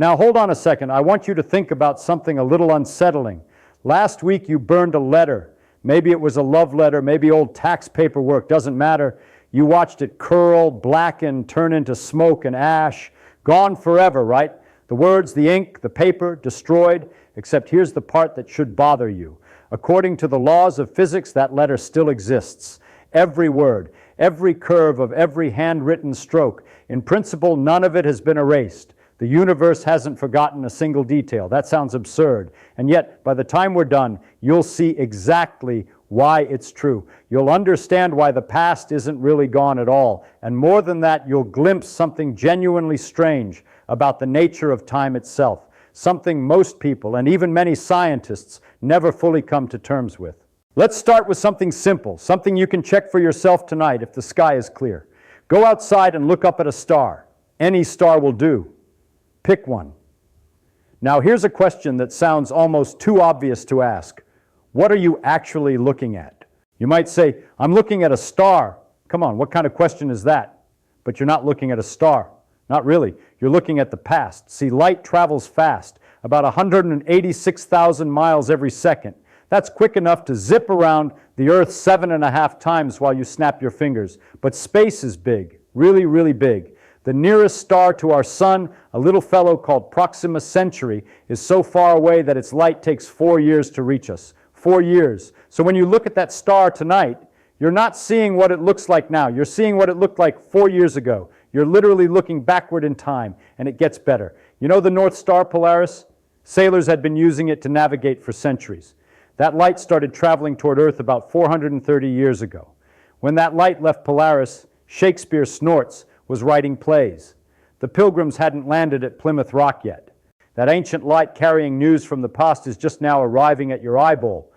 Now hold on a second. I want you to think about something a little unsettling. Last week you burned a letter. Maybe it was a love letter, maybe old tax paperwork, doesn't matter. You watched it curl, blacken, turn into smoke and ash. Gone forever, right? The words, the ink, the paper, destroyed, except here's the part that should bother you. According to the laws of physics, that letter still exists. Every word, every curve of every handwritten stroke. In principle, none of it has been erased. The universe hasn't forgotten a single detail. That sounds absurd. And yet, by the time we're done, you'll see exactly why it's true. You'll understand why the past isn't really gone at all. And more than that, you'll glimpse something genuinely strange about the nature of time itself. Something most people, and even many scientists, never fully come to terms with. Let's start with something simple, something you can check for yourself tonight if the sky is clear. Go outside and look up at a star. Any star will do. Pick one. Now here's a question that sounds almost too obvious to ask. What are you actually looking at? You might say, I'm looking at a star. Come on, what kind of question is that? But you're not looking at a star. Not really. You're looking at the past. See, light travels fast, about 186,000 miles every second. That's quick enough to zip around the Earth 7.5 times while you snap your fingers. But space is big, really, really big. The nearest star to our sun, a little fellow called Proxima Centauri, is so far away that its light takes 4 years to reach us. 4 years. So when you look at that star tonight, you're not seeing what it looks like now. You're seeing what it looked like 4 years ago. You're literally looking backward in time, and it gets better. You know the North Star Polaris? Sailors had been using it to navigate for centuries. That light started traveling toward Earth about 430 years ago. When that light left Polaris, Shakespeare Snorts was writing plays. The Pilgrims hadn't landed at Plymouth Rock yet. That ancient light carrying news from the past is just now arriving at your eyeball.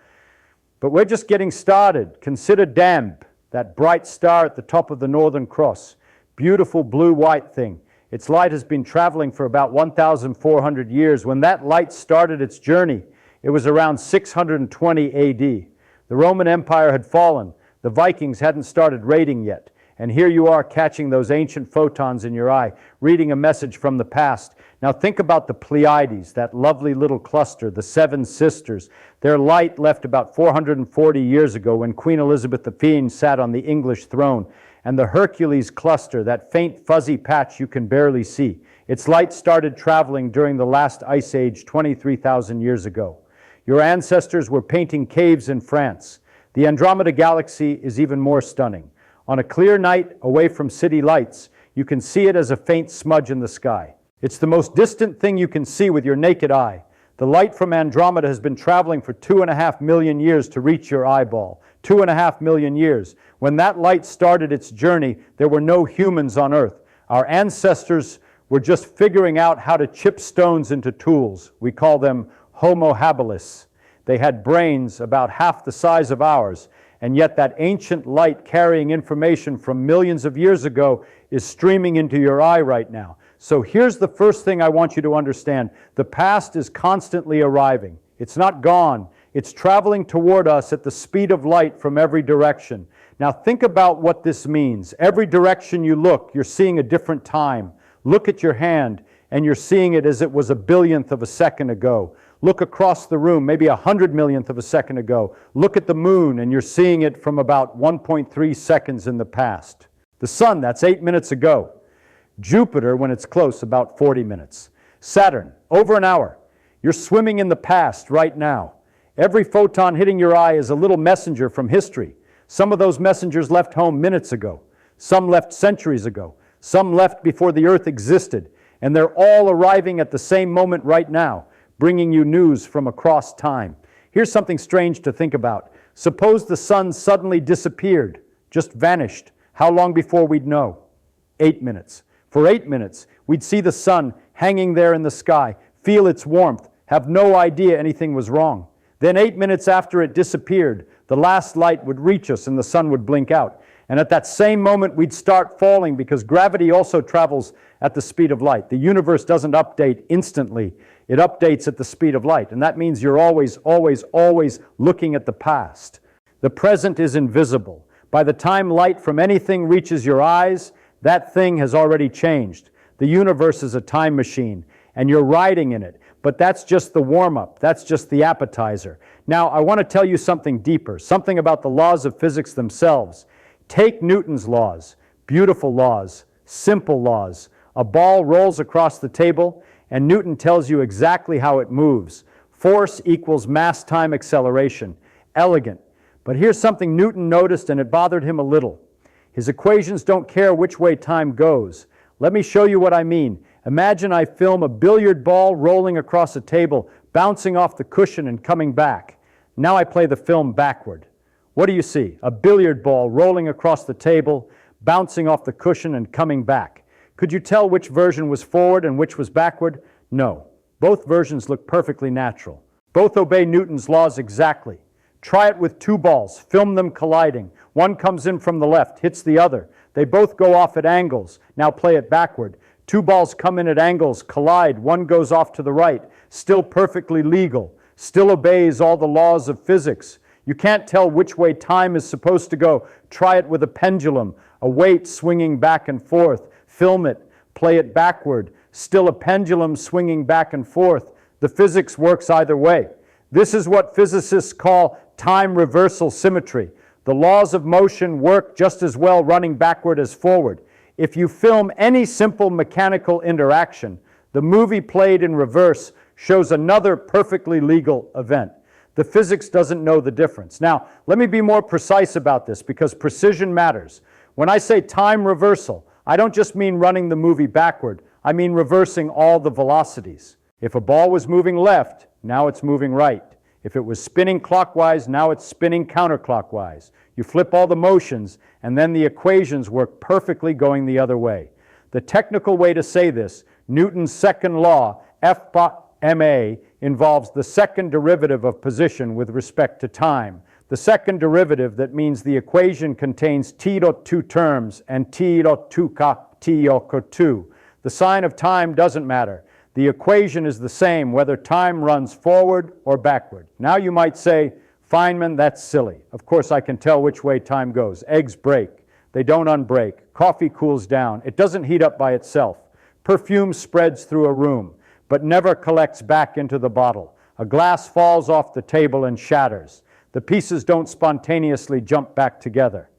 But we're just getting started. Consider Damp, that bright star at the top of the Northern Cross. Beautiful blue-white thing. Its light has been traveling for about 1,400 years. When that light started its journey, it was around 620 AD. The Roman Empire had fallen. The Vikings hadn't started raiding yet. And here you are catching those ancient photons in your eye, reading a message from the past. Now think about the Pleiades, that lovely little cluster, the Seven Sisters. Their light left about 440 years ago when Queen Elizabeth the Fiend sat on the English throne. And the Hercules cluster, that faint fuzzy patch you can barely see. Its light started traveling during the last ice age 23,000 years ago. Your ancestors were painting caves in France. The Andromeda Galaxy is even more stunning. On a clear night away from city lights, you can see it as a faint smudge in the sky. It's the most distant thing you can see with your naked eye. The light from Andromeda has been traveling for 2.5 million years to reach your eyeball. 2.5 million years. When that light started its journey, there were no humans on Earth. Our ancestors were just figuring out how to chip stones into tools. We call them Homo habilis. They had brains about half the size of ours, and yet that ancient light carrying information from millions of years ago is streaming into your eye right now. So here's the first thing I want you to understand. The past is constantly arriving. It's not gone. It's traveling toward us at the speed of light from every direction. Now think about what this means. Every direction you look, you're seeing a different time. Look at your hand, and you're seeing it as it was a billionth of a second ago. Look across the room, maybe 100 millionth of a second ago. Look at the moon, and you're seeing it from about 1.3 seconds in the past. The sun, that's 8 minutes ago. Jupiter, when it's close, about 40 minutes. Saturn, over an hour. You're swimming in the past right now. Every photon hitting your eye is a little messenger from history. Some of those messengers left home minutes ago. Some left centuries ago. Some left before the Earth existed. And they're all arriving at the same moment right now, bringing you news from across time. Here's something strange to think about. Suppose the sun suddenly disappeared, just vanished. How long before we'd know? 8 minutes. For 8 minutes, we'd see the sun hanging there in the sky, feel its warmth, have no idea anything was wrong. Then 8 minutes after it disappeared, the last light would reach us and the sun would blink out. And at that same moment, we'd start falling because gravity also travels at the speed of light. The universe doesn't update instantly. It updates at the speed of light. And that means you're always, always, always looking at the past. The present is invisible. By the time light from anything reaches your eyes, that thing has already changed. The universe is a time machine. and you're riding in it. But that's just the warm-up. That's just the appetizer. Now, I want to tell you something deeper, something about the laws of physics themselves. Take Newton's laws, beautiful laws, simple laws. A ball rolls across the table, and Newton tells you exactly how it moves. Force equals mass time acceleration. Elegant. But here's something Newton noticed, and it bothered him a little. His equations don't care which way time goes. Let me show you what I mean. Imagine I film a billiard ball rolling across a table, bouncing off the cushion and coming back. Now I play the film backward. What do you see? A billiard ball rolling across the table, bouncing off the cushion and coming back. Could you tell which version was forward and which was backward? No. Both versions look perfectly natural. Both obey Newton's laws exactly. Try it with two balls. Film them colliding. One comes in from the left, hits the other. They both go off at angles. Now play it backward. Two balls come in at angles, collide. One goes off to the right. Still perfectly legal. Still obeys all the laws of physics. You can't tell which way time is supposed to go. Try it with a pendulum, a weight swinging back and forth. Film it. Play it backward. Still a pendulum swinging back and forth. The physics works either way. This is what physicists call time reversal symmetry. The laws of motion work just as well running backward as forward. If you film any simple mechanical interaction, the movie played in reverse shows another perfectly legal event. The physics doesn't know the difference. Now, let me be more precise about this because precision matters. When I say time reversal, I don't just mean running the movie backward. I mean reversing all the velocities. If a ball was moving left, now it's moving right. If it was spinning clockwise, now it's spinning counterclockwise. You flip all the motions, and then the equations work perfectly going the other way. The technical way to say this, Newton's second law, F ma, involves the second derivative of position with respect to time. The second derivative, that means the equation contains t.2 terms and t.2 ka t.2. The sign of time doesn't matter. The equation is the same whether time runs forward or backward. Now you might say, Feynman, that's silly. Of course I can tell which way time goes. Eggs break. They don't unbreak. Coffee cools down. It doesn't heat up by itself. Perfume spreads through a room, but never collects back into the bottle. A glass falls off the table and shatters. The pieces don't spontaneously jump back together.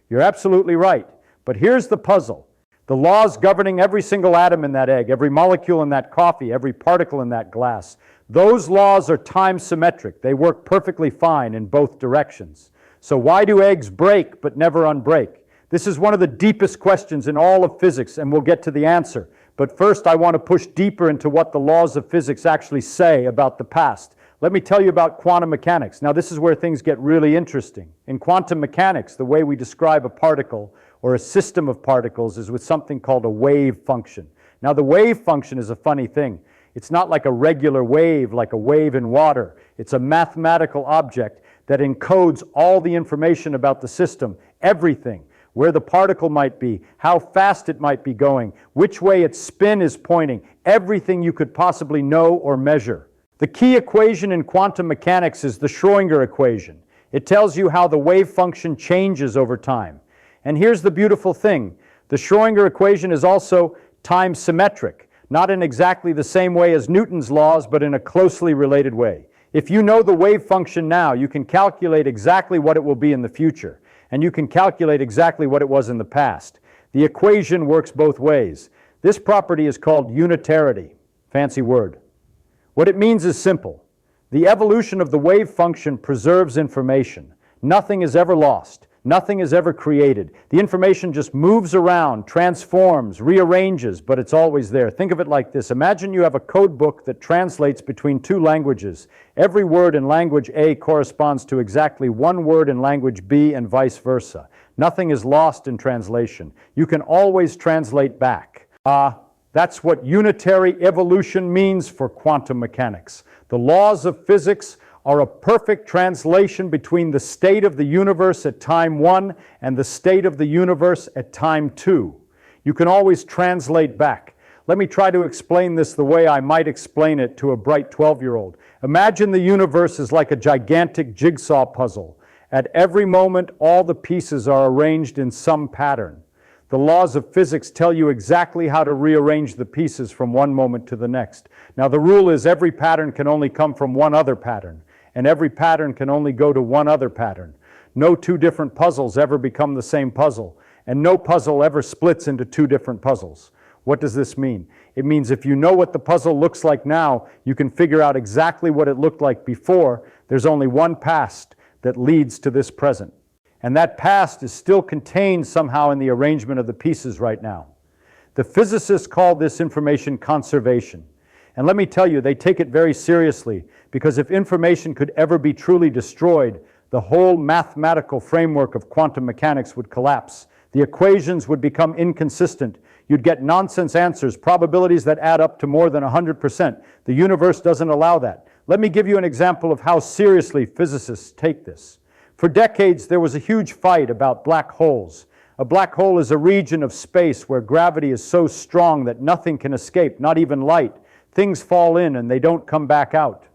You're absolutely right. But here's the puzzle. The laws governing every single atom in that egg, every molecule in that coffee, every particle in that glass, those laws are time symmetric. They work perfectly fine in both directions. So why do eggs break but never unbreak? This is one of the deepest questions in all of physics, and we'll get to the answer. But first I want to push deeper into what the laws of physics actually say about the past. Let me tell you about quantum mechanics. Now this is where things get really interesting. In quantum mechanics, the way we describe a particle or a system of particles is with something called a wave function. Now the wave function is a funny thing. It's not like a regular wave, like a wave in water. It's a mathematical object that encodes all the information about the system, everything, where the particle might be, how fast it might be going, which way its spin is pointing, everything you could possibly know or measure. The key equation in quantum mechanics is the Schrödinger equation. It tells you how the wave function changes over time. And here's the beautiful thing. The Schrödinger equation is also time symmetric, not in exactly the same way as Newton's laws, but in a closely related way. If you know the wave function now, you can calculate exactly what it will be in the future, and you can calculate exactly what it was in the past. The equation works both ways. This property is called unitarity. Fancy word. What it means is simple. The evolution of the wave function preserves information. Nothing is ever lost. Nothing is ever created. The information just moves around, transforms, rearranges, but it's always there. Think of it like this. Imagine you have a code book that translates between two languages. Every word in language A corresponds to exactly one word in language B and vice versa. Nothing is lost in translation. You can always translate back. That's what unitary evolution means for quantum mechanics. The laws of physics are a perfect translation between the state of the universe at time 1 and the state of the universe at time 2. You can always translate back. Let me try to explain this the way I might explain it to a bright 12-year-old. Imagine the universe is like a gigantic jigsaw puzzle. At every moment, all the pieces are arranged in some pattern. The laws of physics tell you exactly how to rearrange the pieces from one moment to the next. Now, the rule is every pattern can only come from one other pattern, and every pattern can only go to one other pattern. No two different puzzles ever become the same puzzle, and no puzzle ever splits into two different puzzles. What does this mean? It means if you know what the puzzle looks like now, you can figure out exactly what it looked like before. There's only one past that leads to this present. And that past is still contained somehow in the arrangement of the pieces right now. The physicists call this information conservation. And let me tell you, they take it very seriously, because if information could ever be truly destroyed, the whole mathematical framework of quantum mechanics would collapse. The equations would become inconsistent. You'd get nonsense answers, probabilities that add up to more than 100%. The universe doesn't allow that. Let me give you an example of how seriously physicists take this. For decades, there was a huge fight about black holes. A black hole is a region of space where gravity is so strong that nothing can escape, not even light. Things fall in and they don't come back out.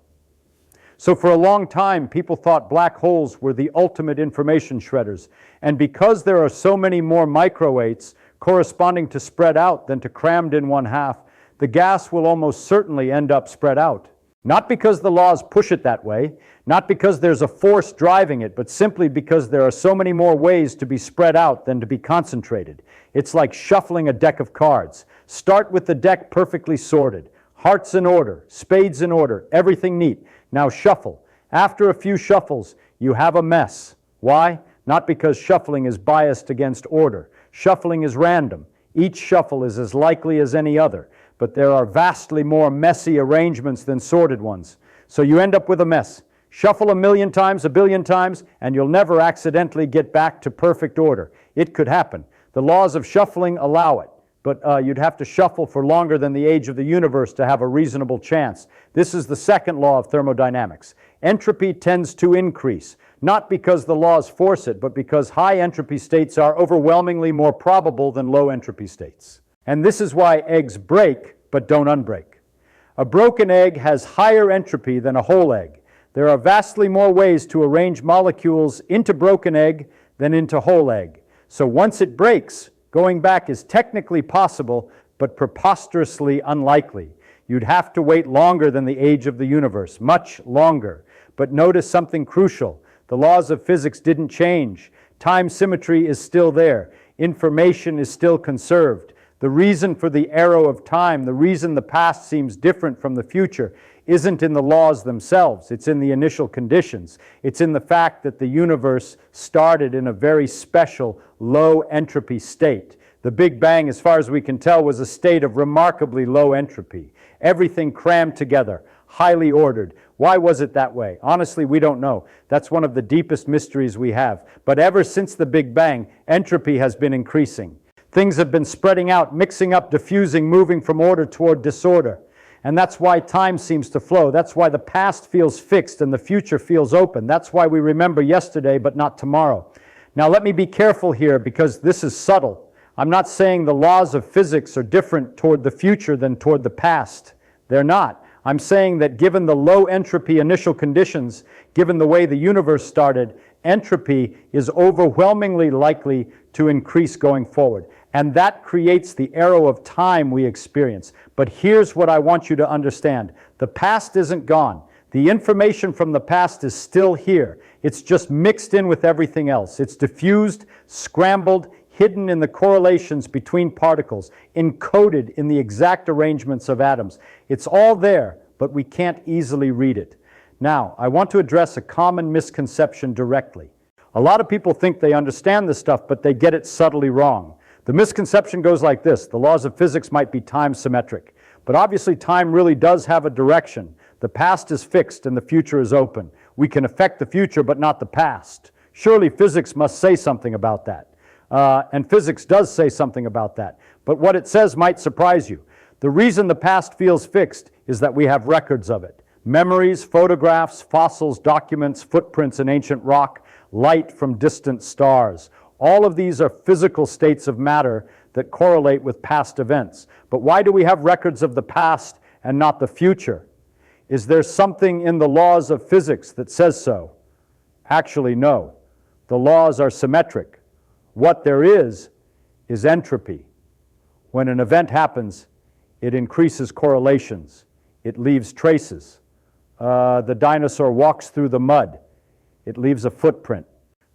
So for a long time, people thought black holes were the ultimate information shredders. And because there are so many more micro-eights corresponding to spread out than to crammed in one half, the gas will almost certainly end up spread out. Not because the laws push it that way, not because there's a force driving it, but simply because there are so many more ways to be spread out than to be concentrated. It's like shuffling a deck of cards. Start with the deck perfectly sorted, hearts in order, spades in order, everything neat. Now shuffle. After a few shuffles, you have a mess. Why? Not because shuffling is biased against order. Shuffling is random. Each shuffle is as likely as any other. But there are vastly more messy arrangements than sorted ones. So you end up with a mess. Shuffle a million times, a billion times, and you'll never accidentally get back to perfect order. It could happen. The laws of shuffling allow it, but you'd have to shuffle for longer than the age of the universe to have a reasonable chance. This is the second law of thermodynamics. Entropy tends to increase, not because the laws force it, but because high entropy states are overwhelmingly more probable than low entropy states. And this is why eggs break, but don't unbreak. A broken egg has higher entropy than a whole egg. There are vastly more ways to arrange molecules into broken egg than into whole egg. So once it breaks, going back is technically possible, but preposterously unlikely. You'd have to wait longer than the age of the universe, much longer. But notice something crucial. The laws of physics didn't change. Time symmetry is still there. Information is still conserved. The reason for the arrow of time, the reason the past seems different from the future, isn't in the laws themselves. It's in the initial conditions. It's in the fact that the universe started in a very special low entropy state. The Big Bang, as far as we can tell, was a state of remarkably low entropy. Everything crammed together, highly ordered. Why was it that way? Honestly, we don't know. That's one of the deepest mysteries we have. But ever since the Big Bang, entropy has been increasing. Things have been spreading out, mixing up, diffusing, moving from order toward disorder. And that's why time seems to flow. That's why the past feels fixed and the future feels open. That's why we remember yesterday but not tomorrow. Now let me be careful here because this is subtle. I'm not saying the laws of physics are different toward the future than toward the past. They're not. I'm saying that given the low entropy initial conditions, given the way the universe started, entropy is overwhelmingly likely to increase going forward. And that creates the arrow of time we experience. But here's what I want you to understand. The past isn't gone. The information from the past is still here. It's just mixed in with everything else. It's diffused, scrambled, hidden in the correlations between particles, encoded in the exact arrangements of atoms. It's all there, but we can't easily read it. Now, I want to address a common misconception directly. A lot of people think they understand this stuff, but they get it subtly wrong. The misconception goes like this: the laws of physics might be time symmetric, but obviously time really does have a direction. The past is fixed and the future is open. We can affect the future, but not the past. Surely physics must say something about that. And physics does say something about that. But what it says might surprise you. The reason the past feels fixed is that we have records of it. Memories, photographs, fossils, documents, footprints in ancient rock, light from distant stars. All of these are physical states of matter that correlate with past events. But why do we have records of the past and not the future? Is there something in the laws of physics that says so? Actually, no. The laws are symmetric. What there is is entropy. When an event happens, it increases correlations. It leaves traces. The dinosaur walks through the mud. It leaves a footprint.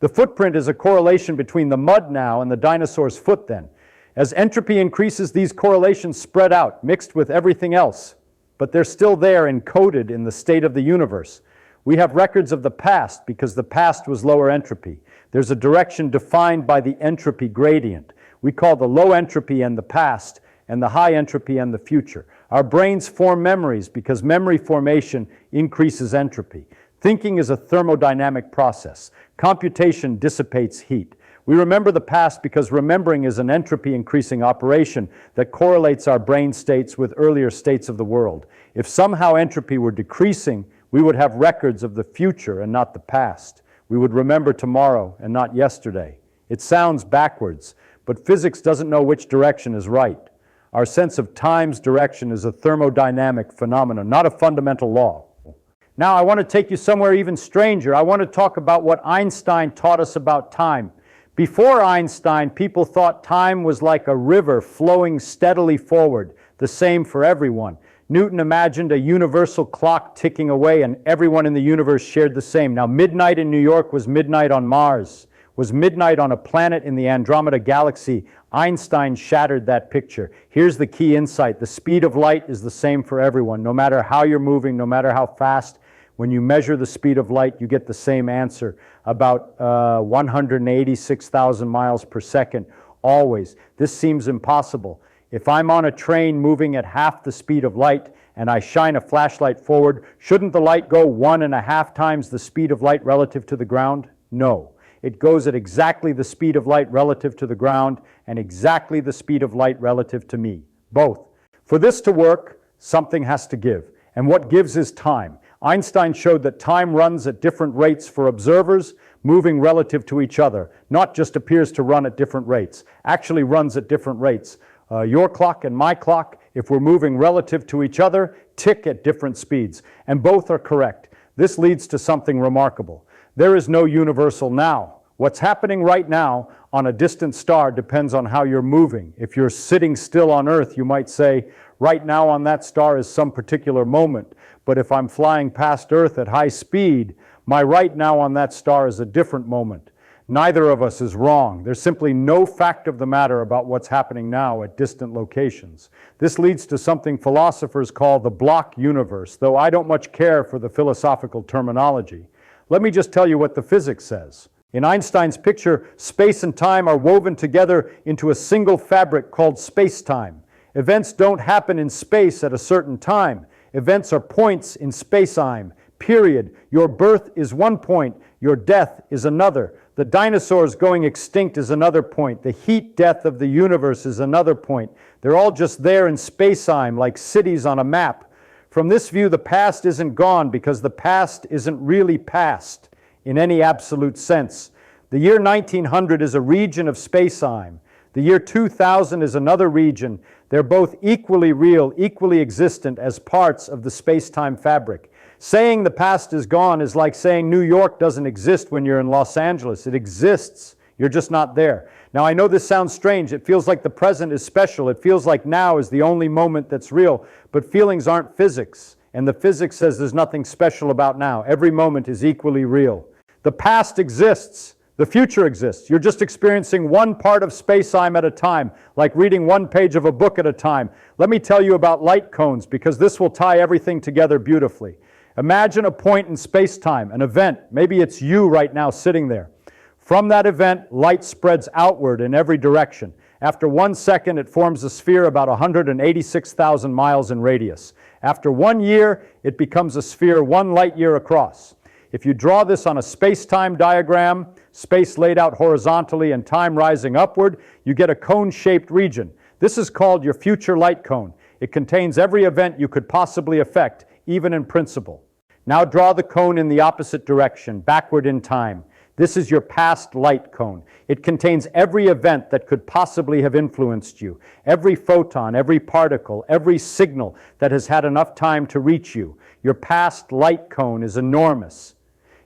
The footprint is a correlation between the mud now and the dinosaur's foot then. As entropy increases, these correlations spread out, mixed with everything else, but they're still there encoded in the state of the universe. We have records of the past because the past was lower entropy. There's a direction defined by the entropy gradient. We call the low entropy and the past, and the high entropy and the future. Our brains form memories because memory formation increases entropy. Thinking is a thermodynamic process. Computation dissipates heat. We remember the past because remembering is an entropy-increasing operation that correlates our brain states with earlier states of the world. If somehow entropy were decreasing, we would have records of the future and not the past. We would remember tomorrow and not yesterday. It sounds backwards, but physics doesn't know which direction is right. Our sense of time's direction is a thermodynamic phenomenon, not a fundamental law. Now I want to take you somewhere even stranger. I want to talk about what Einstein taught us about time. Before Einstein, people thought time was like a river flowing steadily forward, the same for everyone. Newton imagined a universal clock ticking away and everyone in the universe shared the same. Now midnight in New York was midnight on Mars, was midnight on a planet in the Andromeda galaxy. Einstein shattered that picture. Here's the key insight. The speed of light is the same for everyone. No matter how you're moving, no matter how fast, when you measure the speed of light, you get the same answer, about 186,000 miles per second, always. This seems impossible. If I'm on a train moving at half the speed of light and I shine a flashlight forward, shouldn't the light go 1.5 times the speed of light relative to the ground? No. It goes at exactly the speed of light relative to the ground and exactly the speed of light relative to me, both. For this to work, something has to give, and what gives is time. Einstein showed that time runs at different rates for observers, moving relative to each other, not just appears to run at different rates, actually runs at different rates. Your clock and my clock, if we're moving relative to each other, tick at different speeds, and both are correct. This leads to something remarkable. There is no universal now. What's happening right now on a distant star depends on how you're moving. If you're sitting still on Earth, you might say, right now on that star is some particular moment. But if I'm flying past Earth at high speed, my right now on that star is a different moment. Neither of us is wrong. There's simply no fact of the matter about what's happening now at distant locations. This leads to something philosophers call the block universe, though I don't much care for the philosophical terminology. Let me just tell you what the physics says. In Einstein's picture, space and time are woven together into a single fabric called SpaceTime. Events don't happen in space at a certain time. Events are points in space-time, period. Your birth is one point, your death is another. The dinosaurs going extinct is another point. The heat death of the universe is another point. They're all just there in space-time, like cities on a map. From this view, the past isn't gone because the past isn't really past in any absolute sense. The year 1900 is a region of space-time. The year 2000 is another region. They're both equally real, equally existent as parts of the space-time fabric. Saying the past is gone is like saying New York doesn't exist when you're in Los Angeles. It exists. You're just not there. Now, I know this sounds strange. It feels like the present is special. It feels like now is the only moment that's real. But feelings aren't physics. And the physics says there's nothing special about now. Every moment is equally real. The past exists. The future exists. You're just experiencing one part of space-time at a time, like reading one page of a book at a time. Let me tell you about light cones, because this will tie everything together beautifully. Imagine a point in space-time, an event. Maybe it's you right now sitting there. From that event, light spreads outward in every direction. After 1 second, it forms a sphere about 186,000 miles in radius. After 1 year, it becomes a sphere 1 light year across. If you draw this on a space-time diagram, space laid out horizontally and time rising upward, you get a cone-shaped region. This is called your future light cone. It contains every event you could possibly affect, even in principle. Now draw the cone in the opposite direction, backward in time. This is your past light cone. It contains every event that could possibly have influenced you, every photon, every particle, every signal that has had enough time to reach you. Your past light cone is enormous.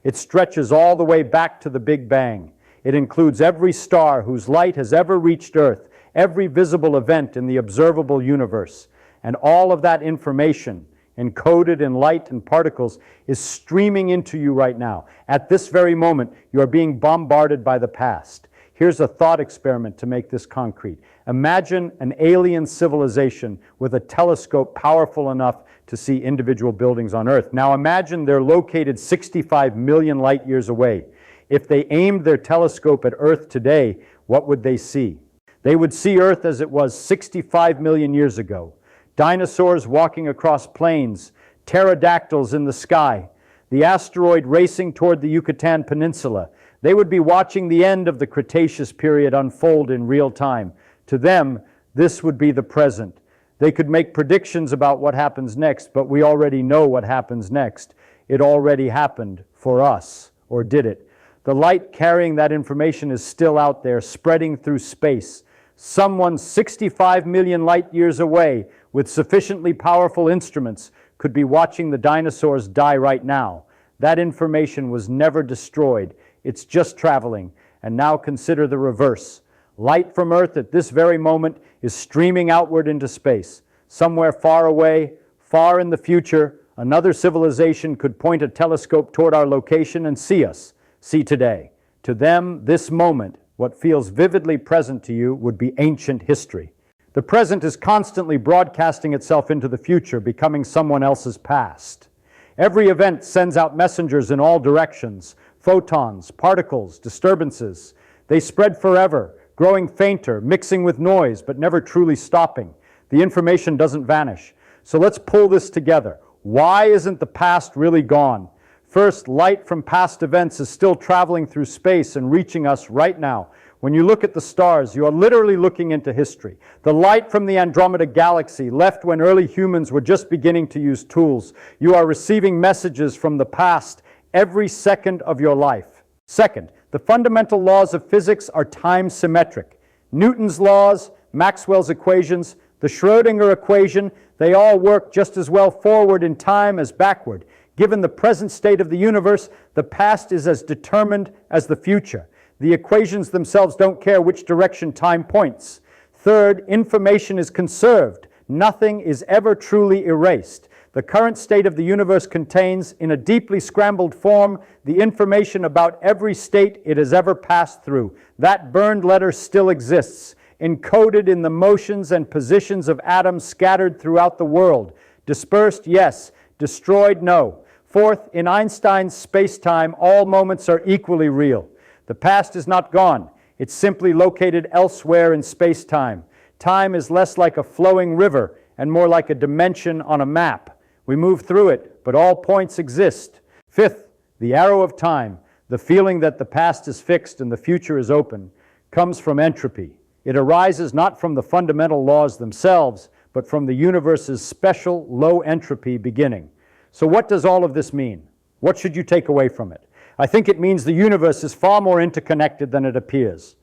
It stretches all the way back to the Big Bang. It includes every star whose light has ever reached Earth, every visible event in the observable universe. And all of that information, encoded in light and particles, is streaming into you right now. At this very moment, you are being bombarded by the past. Here's a thought experiment to make this concrete. Imagine an alien civilization with a telescope powerful enough to see individual buildings on Earth. Now imagine they're located 65 million light years away. If they aimed their telescope at Earth today, what would they see? They would see Earth as it was 65 million years ago. Dinosaurs walking across plains, pterodactyls in the sky, the asteroid racing toward the Yucatan Peninsula. They would be watching the end of the Cretaceous period unfold in real time. To them, this would be the present. They could make predictions about what happens next, but we already know what happens next. It already happened for us, or did it? The light carrying that information is still out there, spreading through space. Someone 65 million light years away with sufficiently powerful instruments could be watching the dinosaurs die right now. That information was never destroyed. It's just traveling. And now consider the reverse. Light from Earth at this very moment is streaming outward into space. Somewhere far away, far in the future, another civilization could point a telescope toward our location and see us, see today. To them, this moment, what feels vividly present to you, would be ancient history. The present is constantly broadcasting itself into the future, becoming someone else's past. Every event sends out messengers in all directions, photons, particles, disturbances. They spread forever, growing fainter, mixing with noise, but never truly stopping. The information doesn't vanish. So let's pull this together. Why isn't the past really gone? First, light from past events is still traveling through space and reaching us right now. When you look at the stars, you are literally looking into history. The light from the Andromeda Galaxy left when early humans were just beginning to use tools. You are receiving messages from the past every second of your life. Second, the fundamental laws of physics are time-symmetric. Newton's laws, Maxwell's equations, the Schrödinger equation, they all work just as well forward in time as backward. Given the present state of the universe, the past is as determined as the future. The equations themselves don't care which direction time points. Third, information is conserved. Nothing is ever truly erased. The current state of the universe contains, in a deeply scrambled form, the information about every state it has ever passed through. That burned letter still exists, encoded in the motions and positions of atoms scattered throughout the world. Dispersed, yes. Destroyed, no. Fourth, in Einstein's space-time, all moments are equally real. The past is not gone. It's simply located elsewhere in space-time. Time is less like a flowing river and more like a dimension on a map. We move through it, but all points exist. Fifth, the arrow of time, the feeling that the past is fixed and the future is open, comes from entropy. It arises not from the fundamental laws themselves, but from the universe's special low entropy beginning. So what does all of this mean? What should you take away from it? I think it means the universe is far more interconnected than it appears.